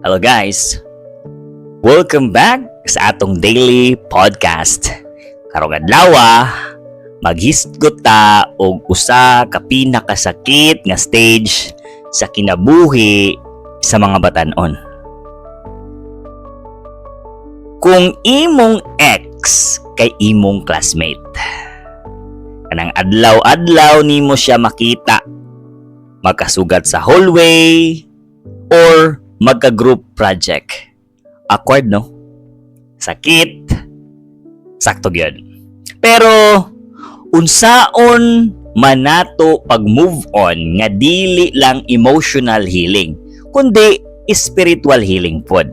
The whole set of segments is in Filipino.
Hello guys! Welcome back sa atong daily podcast. Karong adlaw, maghisgot ta og usa ka pinakasakit nga stage sa kinabuhi sa mga batan-on. Kung imong ex kay imong classmate, kanang adlaw-adlaw nimo siya makita, magkasugat sa hallway or magka-group project. Awkward, no? Sakit. Sakto gyud. Pero unsaon man nato pag-move on nga dili lang emotional healing, kundi spiritual healing pod.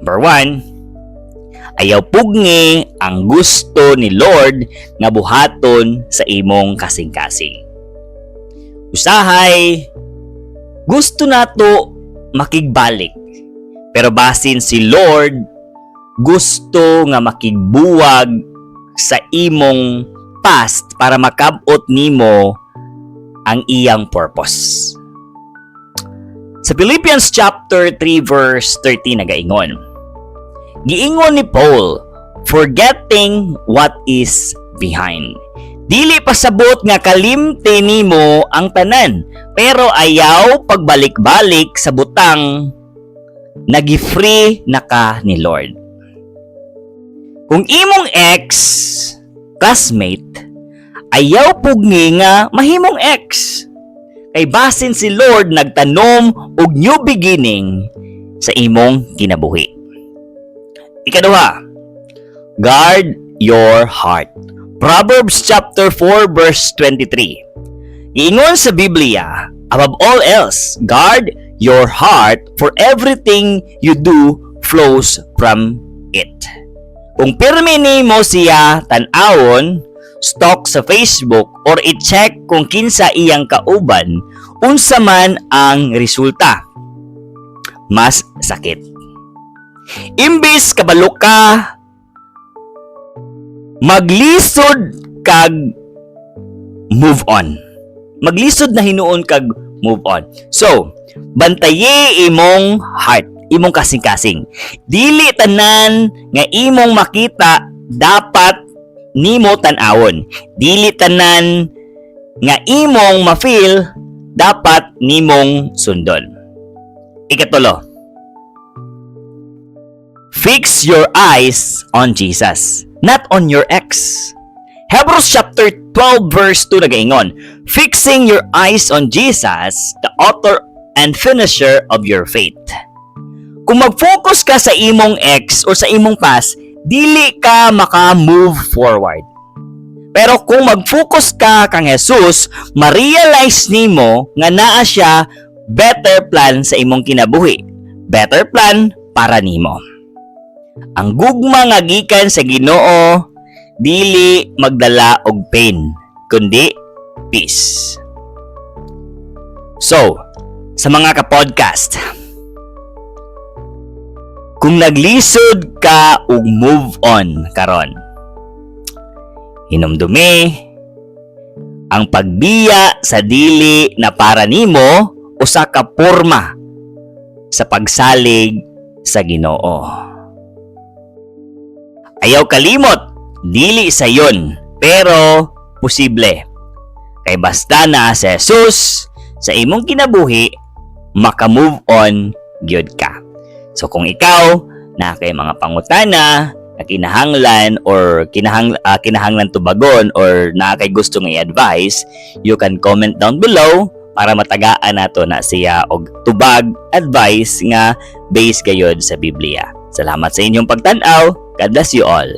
Number 1, ayaw pugni ang gusto ni Lord nga buhaton sa imong kasing-kasing. Usahay, gusto nato makigbalik. Pero basin si Lord, gusto nga makigbuwag sa imong past para makabot nimo ang iyang purpose. Sa Philippians chapter 3 verse 13 nagaingon. Giingon ni Paul, forgetting what is behind. Dili pasabot nga kalimte nimo ang tanan, pero ayaw pagbalik-balik sa butang nagi-free na ka ni Lord. Kung imong ex, classmate, ayaw pugni nga mahimong ex. Kay basin si Lord nagtanom og new beginning sa imong kinabuhi. Ikaduha, guard your heart. Proverbs chapter 4 verse 23. Iingon sa Biblia, above all else, guard your heart, for everything you do flows from it. Kung pirmi nimo siya tan-awon, stalk sa Facebook or i-check kung kinsa iyang kauban, unsa man ang resulta, mas sakit. Imbis kabalo ka, maglisod kag move on. Maglisod na hinuon kag move on. So, bantaye imong heart, imong kasing-kasing. Dili tanan nga imong makita dapat nimo tan-awon. Dili tanan nga imong ma-feel dapat nimong sundon. Ikatulo, fix your eyes on Jesus, not on your ex. Hebrews chapter 12 verse 2 nagaingon, fixing your eyes on Jesus, the author and finisher of your faith. Kung mag-focus ka sa imong ex or sa imong past, dili ka maka-move forward. Pero kung mag-focus ka kang Jesus, ma-realize nimo nga naa siya better plan sa imong kinabuhi. Better plan para nimo. Ang gugma nga gikan sa Ginoo dili magdala og pain, kundi peace. So, sa mga ka-podcast, kung naglisod ka og move on karon, hinumdumi ang pagbiya sa dili na para nimo usa ka porma sa pagsalig sa Ginoo. Ayaw kalimot, dili sayon, pero posible. Kay basta na si Jesus sa imong kinabuhi, maka-move on gyud ka. So kung ikaw na kay mga pangutana na kinahanglan or kinahanglan tubagon or na kay gusto nga i-advise, you can comment down below para matagaan nato na siya og tubag advice nga based gayud sa Biblia. Salamat sa inyong pagtan-aw. God bless you all.